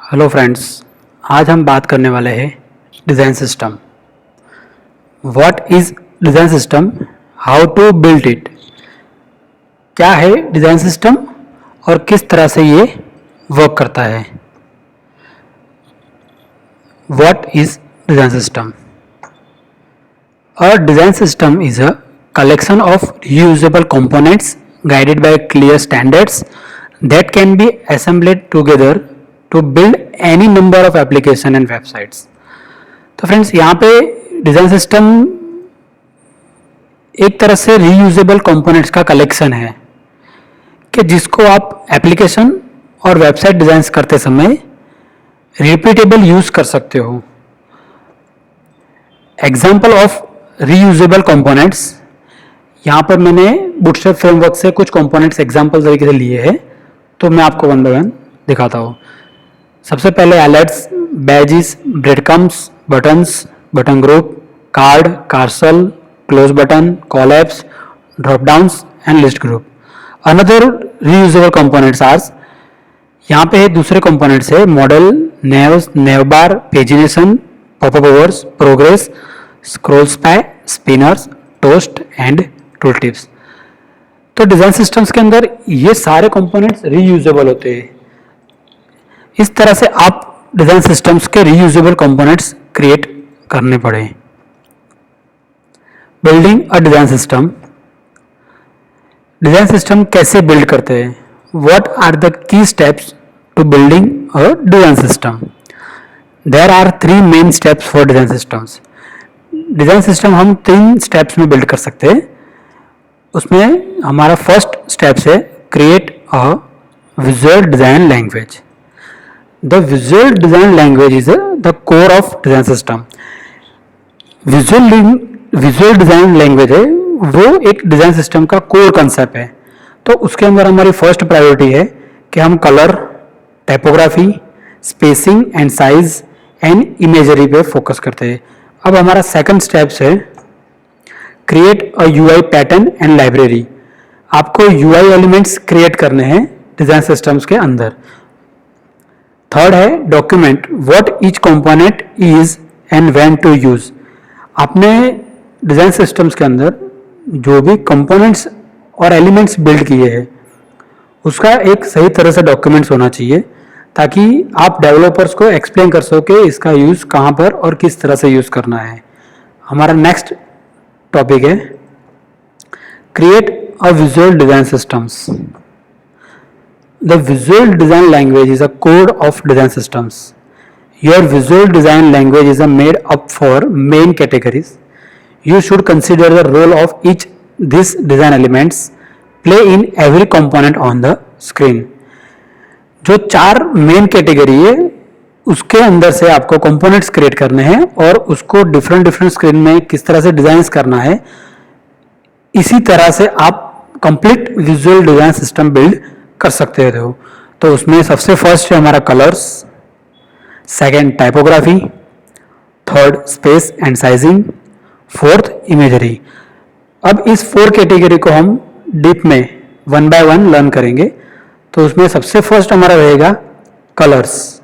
Hello friends, आज हम बात करने वाले हैं design system. What is design system, how to build it. क्या है डिज़ाइन सिस्टम और किस तरह से ये वर्क करता है। What is design system? A design system is a collection of reusable components guided by clear standards that can be assembled together to build any number of application and websites। तो friends, यहाँ पे design system एक तरह से reusable components का collection है कि जिसको आप एप्लीकेशन और वेबसाइट डिज़ाइन करते समय रिपीटेबल यूज कर सकते हो। एग्जाम्पल ऑफ रीयूजेबल कंपोनेंट्स, यहाँ पर मैंने बूटस्ट्रैप फ्रेमवर्क से कुछ कंपोनेंट्स एग्जाम्पल तरीके से लिए हैं, तो मैं आपको वन बाय वन दिखाता हूँ। सबसे पहले alerts, badges, breadcrumbs, buttons, button group, card, carousel, close button, collapse, drop downs and list group. Another reusable components are, यहाँ पे दूसरे कंपोनेंट्स है modal, navs, nav bar, pagination, popovers, progress, scrollspy, spinners, toast and tool tips. तो design systems के अंदर ये सारे components reusable होते हैं। इस तरह से आप डिजाइन सिस्टम्स के रीयूजेबल कंपोनेंट्स क्रिएट करने पड़े। Building a design system, design system कैसे बिल्ड करते हैं। What are the key steps to building a design system. There are 3 main steps for design systems. Design system हम 3 steps में build कर सकते हैं। उसमें हमारा फर्स्ट स्टेप्स है create a visual design language. The visual design language is the core of design system. Visual design language है वो एक डिजाइन सिस्टम का कोर कंसेप्ट है। तो उसके अंदर हमारी फर्स्ट प्रायोरिटी है कि हम colour, typography, spacing and size and imagery पे फोकस करते हैं। अब हमारा सेकंड स्टेप्स है create a UI pattern and library. आपको यूआई एलिमेंट्स क्रिएट करने हैं डिजाइन सिस्टम्स के अंदर। थर्ड है document what each component is and when to use. आपने डिजाइन सिस्टम्स के अंदर जो भी कंपोनेंट्स और एलिमेंट्स बिल्ड किए हैं उसका एक सही तरह से डॉक्यूमेंट्स होना चाहिए ताकि आप डेवलपर्स को एक्सप्लेन कर सको कि इसका यूज कहाँ पर और किस तरह से यूज करना है। हमारा नेक्स्ट टॉपिक है create a visual design systems. The visual design language is a code of design systems. Your visual design language is a made up four main categories. You should consider the role of each this design elements play in every component on the screen. जो 4 main category है उसके अंदर से आपको components create करने हैं और उसको डिफरेंट स्क्रीन में किस तरह से डिजाइन करना है। इसी तरह से आप complete visual design system build कर सकते हो। तो उसमें सबसे फर्स्ट है हमारा colours, second typography, third space and sizing, fourth imagery. अब इस 4 कैटेगरी को हम डीप में वन बाय वन लर्न करेंगे। तो उसमें सबसे फर्स्ट हमारा रहेगा कलर्स।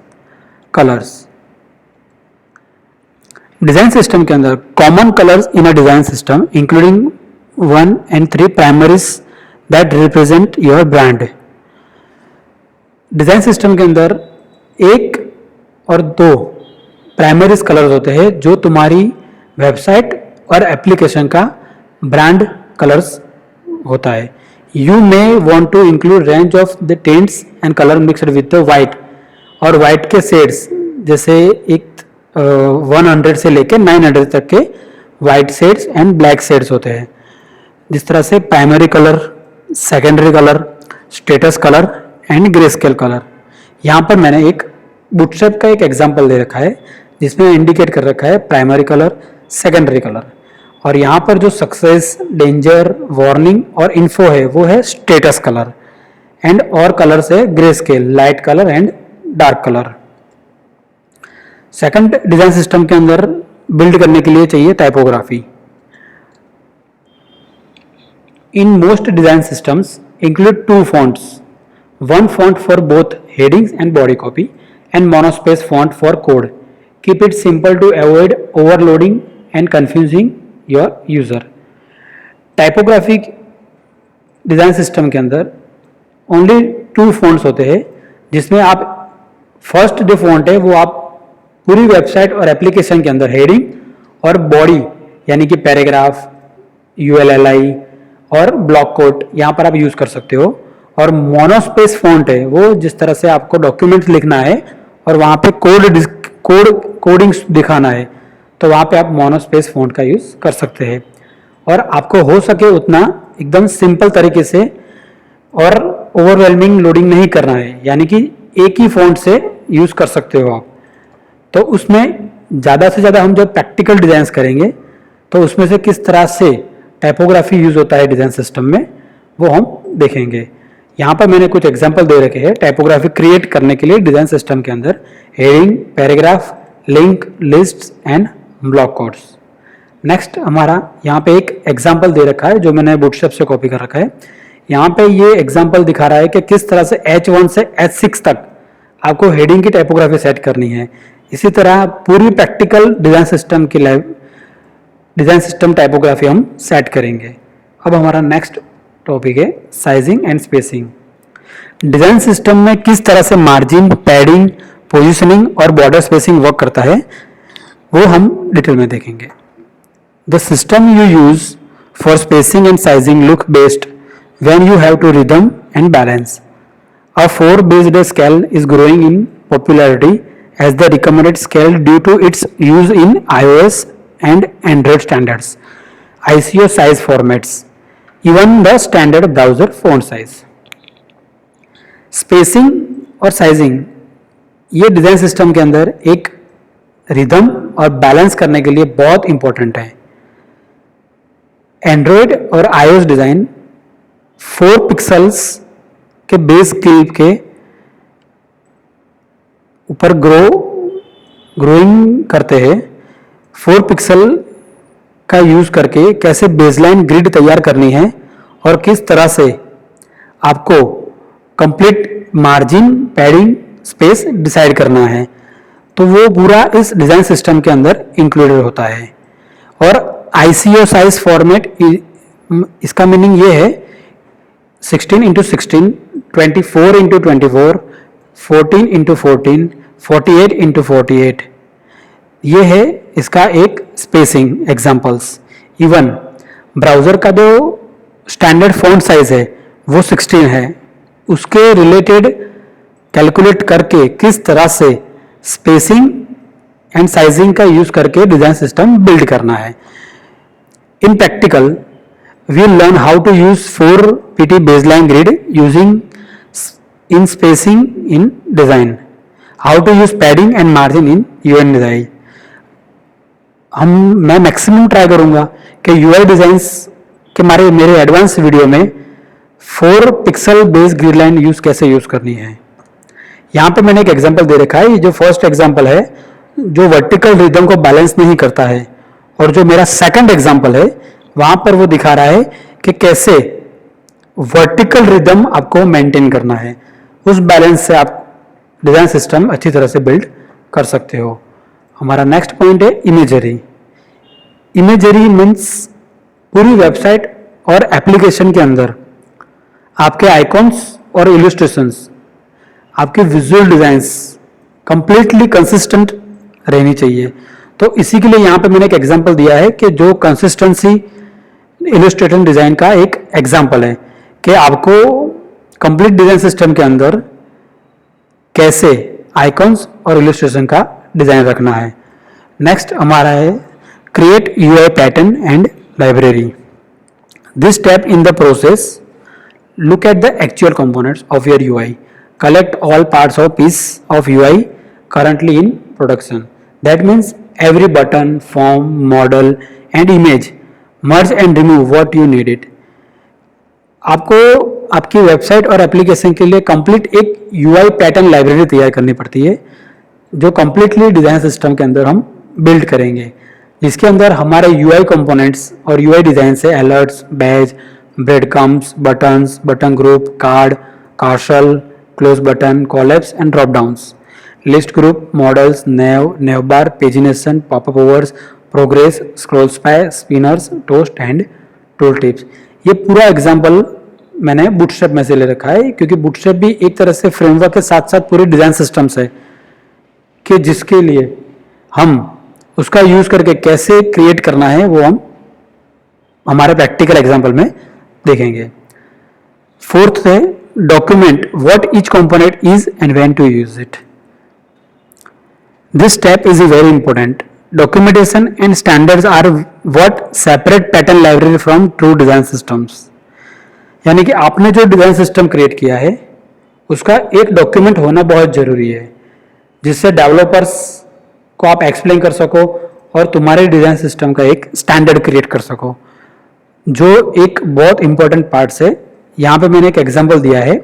डिजाइन सिस्टम के अंदर common colours in a design system including 1 and 3 primaries that represent your brand. Design system के अंदर 1 और 2 प्राइमरीज कलर्स होते हैं जो तुम्हारी वेबसाइट और एप्लीकेशन का ब्रांड कलर्स होता है। You may want to include range of the tints and color mixed with the white और white के शेड्स जैसे एक 100 से लेके 900 तक के white shades and black shades होते हैं। जिस तरह से primary colour, secondary colour, status colour and grey scale colour. यहाँ पर मैंने एक बूटस्ट्रैप का एक एग्जांपल दे रखा है जिसमें इंडिकेट कर रखा है प्राइमरी कलर, सेकेंडरी कलर, और यहाँ पर जो सक्सेस, डेंजर, वार्निंग और इन्फो है वो है स्टेटस कलर एंड और कलर्स है grey scale, light colour and dark colour. Second design system के अंदर बिल्ड करने के लिए चाहिए typography. In most design systems include 2 fonts, one font for both headings and body copy and monospace font for code. Keep it simple to avoid overloading and confusing your user. Typographic design system के अंदर only 2 fonts होते हैं, जिसमें आप first जो font है वो आप पूरी वेबसाइट और एप्लीकेशन के अंदर हेडिंग और बॉडी यानी कि पैराग्राफ, ULLI और ब्लॉक कोट यहाँ पर आप यूज़ कर सकते हो। और मोनोस्पेस फॉन्ट है वो जिस तरह से आपको डॉक्यूमेंट लिखना है और वहाँ पे कोडिंग दिखाना है, तो वहाँ पे आप मोनोस्पेस फॉन्ट का यूज़ कर सकते हैं। और आपको हो सके उतना एकदम सिंपल तरीके से और ओवरवेलमिंग लोडिंग नहीं करना है, यानी कि एक ही फॉन्ट से यूज़ कर सकते हो आप। तो उसमें ज़्यादा से ज़्यादा हम जब प्रैक्टिकल डिज़ाइंस करेंगे तो उसमें से किस तरह से टाइपोग्राफी यूज़ होता है डिज़ाइन सिस्टम में वो हम देखेंगे। यहाँ पर मैंने कुछ एग्जांपल दे रखे हैं टाइपोग्राफी क्रिएट करने के लिए डिज़ाइन सिस्टम के अंदर: heading, paragraph, link, list and block codes. Next हमारा यहाँ पे एक एग्जाम्पल दे रखा है जो मैंने बूटस्ट्रैप से कॉपी कर रखा है। यहाँ पे ये एग्जाम्पल दिखा रहा है कि किस तरह से H1 से H6 तक आपको हेडिंग की टाइपोग्राफी सेट करनी है। इसी तरह पूरी प्रैक्टिकल डिज़ाइन सिस्टम की डिज़ाइन सिस्टम टाइपोग्राफी हम सेट करेंगे। अब हमारा नेक्स्ट टॉपिक है sizing and spacing. Design system में किस तरह से मार्जिन, पैडिंग, पोजीशनिंग और बॉर्डर स्पेसिंग वर्क करता है वो हम डिटेल में देखेंगे। The system you use for spacing and sizing look best when you have to rhythm and balance. A 4-based scale is growing in popularity as the recommended scale due to its use in iOS and Android standards, ICO size formats, even the standard browser font size. Spacing और sizing ये design system के अंदर एक rhythm और balance करने के लिए बहुत इंपॉर्टेंट है। एंड्रॉयड और iOS डिज़ाइन 4 पिक्सल्स के बेस क्लिप के ऊपर ग्रोइंग करते हैं। 4 पिक्सल का यूज़ करके कैसे बेसलाइन ग्रिड तैयार करनी है और किस तरह से आपको complete margin, padding, space decide करना है, तो वो पूरा इस डिज़ाइन सिस्टम के अंदर इंक्लूडेड होता है। और ICO साइज फॉर्मेट, इसका मीनिंग ये है 16x16, 24x24, 14x14, 48x48। ये है इसका एक स्पेसिंग एग्जांपल्स। इवन ब्राउज़र का जो स्टैंडर्ड फॉन्ट साइज है वो 16 है, उसके रिलेटेड कैलकुलेट करके किस तरह से स्पेसिंग एंड साइजिंग का यूज़ करके डिज़ाइन सिस्टम बिल्ड करना है। In practical, we'll learn how to use 4 PT baseline grid using in spacing in design, how to use padding and margin in UI design. मैं maximum try करूंगा कि UI designs के मेरे advance video में 4 pixel base grid line कैसे use करनी है। यहाँ पे मैंने एक एग्जांपल दे रखा है। ये जो फर्स्ट एग्जांपल है जो वर्टिकल रिदम को बैलेंस नहीं करता है, और जो मेरा सेकंड एग्जांपल है वहां पर वो दिखा रहा है कि कैसे वर्टिकल रिदम आपको मेंटेन करना है। उस बैलेंस से आप डिजाइन सिस्टम अच्छी तरह से बिल्ड कर सकते हो। हमारा नेक्स्ट पॉइंट है इमेजरी। इमेजरी मीन्स पूरी वेबसाइट और एप्लीकेशन के अंदर आपके आइकॉन्स और इलस्ट्रेशंस, आपके विजुअल डिजाइंस कंप्लीटली कंसिस्टेंट रहनी चाहिए। तो इसी के लिए यहाँ पे मैंने एक एग्जांपल दिया है कि जो कंसिस्टेंसी इलस्ट्रेटिव डिजाइन का एक एग्जांपल है कि आपको कंप्लीट डिजाइन सिस्टम के अंदर कैसे आइकॉन्स और इलस्ट्रेशन का डिजाइन रखना है। नेक्स्ट हमारा है create UI pattern and library. This step in the process look at the actual components of your UI, collect all parts or piece of UI currently in production. That means every button, form, model and image, merge and remove what you needed. आपको आपकी website और application के लिए complete एक UI pattern library तैयार करनी पड़ती है जो कंप्लीटली डिज़ाइन सिस्टम के अंदर हम बिल्ड करेंगे, जिसके अंदर हमारे UI कंपोनेंट्स और UI डिज़ाइन से alerts, badge, breadcrumbs, buttons, button group, card, carousel, close button, collapse and drop downs, list group, modals, nav bar, pagination, popovers, progress, scrollspy, spinners, toast and tool tips. ये पूरा example मैंने bootstrap में से ले रखा है, क्योंकि bootstrap भी एक तरह से फ्रेमवर्क के साथ साथ पूरी डिजाइन सिस्टम्स है कि जिसके लिए हम उसका यूज करके कैसे क्रिएट करना है वो हम हमारे प्रैक्टिकल एग्जाम्पल में देखेंगे। फोर्थ है document what each component is and when to use it. This step is very important. Documentation and standards are what separate pattern library from true design systems. यानी कि आपने जो डिजाइन सिस्टम क्रिएट किया है उसका एक document होना बहुत जरूरी है, जिससे डेवलपर्स को आप एक्सप्लेन कर सको और तुम्हारे डिजाइन सिस्टम का एक स्टैंडर्ड क्रिएट कर सको, जो एक बहुत इंपॉर्टेंट पार्ट है। यहाँ पे मैंने एक एग्जांपल दिया है,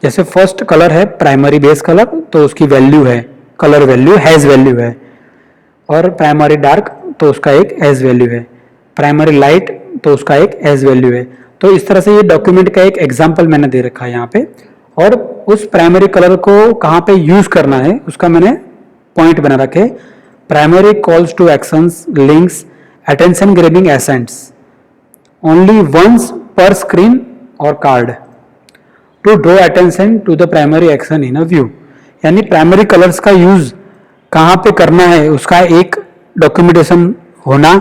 जैसे फर्स्ट कलर है प्राइमरी बेस कलर, तो उसकी वैल्यू है कलर वैल्यू हैज वैल्यू है, और प्राइमरी डार्क तो उसका एक एज वैल्यू है, प्राइमरी लाइट तो उसका एक एज वैल्यू है। तो इस तरह से ये डॉक्यूमेंट का एक एग्जांपल मैंने दे रखा है यहाँ पे, और उस प्राइमरी कलर को कहाँ पे यूज करना है उसका मैंने पॉइंट बना रखे। Primary calls to actions, links, attention grabbing accents only once per screen और card to draw attention to the primary action in a view. यानी प्राइमरी कलर्स का यूज कहाँ पे करना है उसका एक डॉक्यूमेंटेशन होना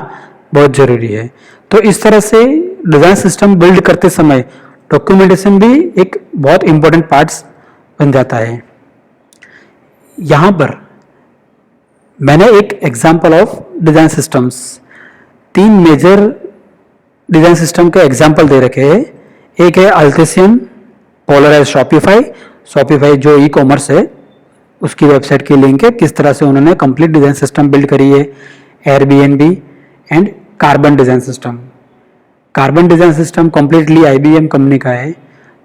बहुत जरूरी है। तो इस तरह से डिजाइन सिस्टम बिल्ड करते समय डॉक्यूमेंटेशन भी एक बहुत इंपॉर्टेंट पार्ट्स बन जाता है। यहां पर मैंने एक example of design systems, 3 major design system के एग्जांपल दे रखे हैं। एक है अल्टेसियन, पोलराइज, शॉपिफाई जो ई कॉमर्स है उसकी वेबसाइट की लिंक है, किस तरह से उन्होंने कंप्लीट डिजाइन सिस्टम बिल्ड करी है। Airbnb and carbon design system. Carbon design system completely IBM company का है।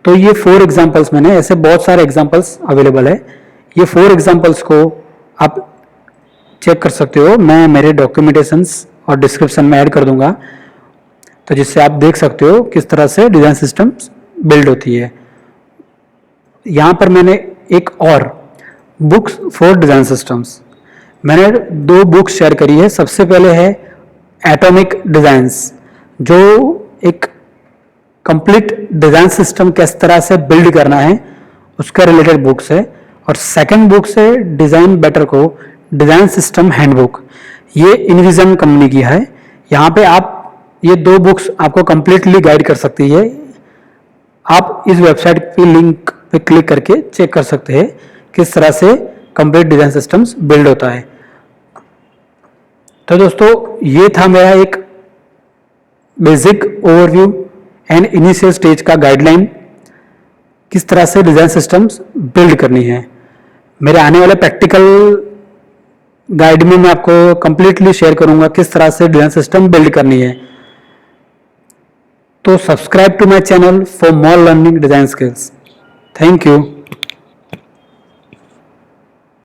तो ये 4 एग्जांपल्स मैंने, ऐसे बहुत सारे एग्जांपल्स अवेलेबल है, ये 4 एग्जांपल्स को आप चेक कर सकते हो। मैं मेरे डॉक्यूमेंटेशंस और डिस्क्रिप्शन में ऐड कर दूंगा, तो जिससे आप देख सकते हो किस तरह से डिजाइन सिस्टम बिल्ड होती है। यहाँ पर मैंने एक और बुक्स फॉर डिजाइन सिस्टम्स, मैंने 2 बुक्स शेयर करी है। सबसे पहले है एटॉमिक डिजाइंस, जो एक कंप्लीट डिजाइन सिस्टम किस तरह से बिल्ड करना है उसका रिलेटेड बुक्स है, और सेकंड बुक्स है डिजाइन बेटर को डिजाइन सिस्टम हैंडबुक, ये इनविजन कंपनी की है। यहाँ पे आप ये 2 बुक्स आपको कंप्लीटली गाइड कर सकती है। आप इस वेबसाइट पे लिंक पे क्लिक करके चेक कर सकते हैं किस तरह से कंप्लीट डिजाइन सिस्टम्स बिल्ड होता है। तो दोस्तों ये था मेरा एक basic overview and initial stage का गाइडलाइन, किस तरह से डिजाइन सिस्टम्स बिल्ड करनी है। मेरे आने वाले प्रैक्टिकल गाइड में मैं आपको कंप्लीटली शेयर करूंगा किस तरह से डिजाइन सिस्टम बिल्ड करनी है। तो subscribe to my channel for more learning design skills. Thank you.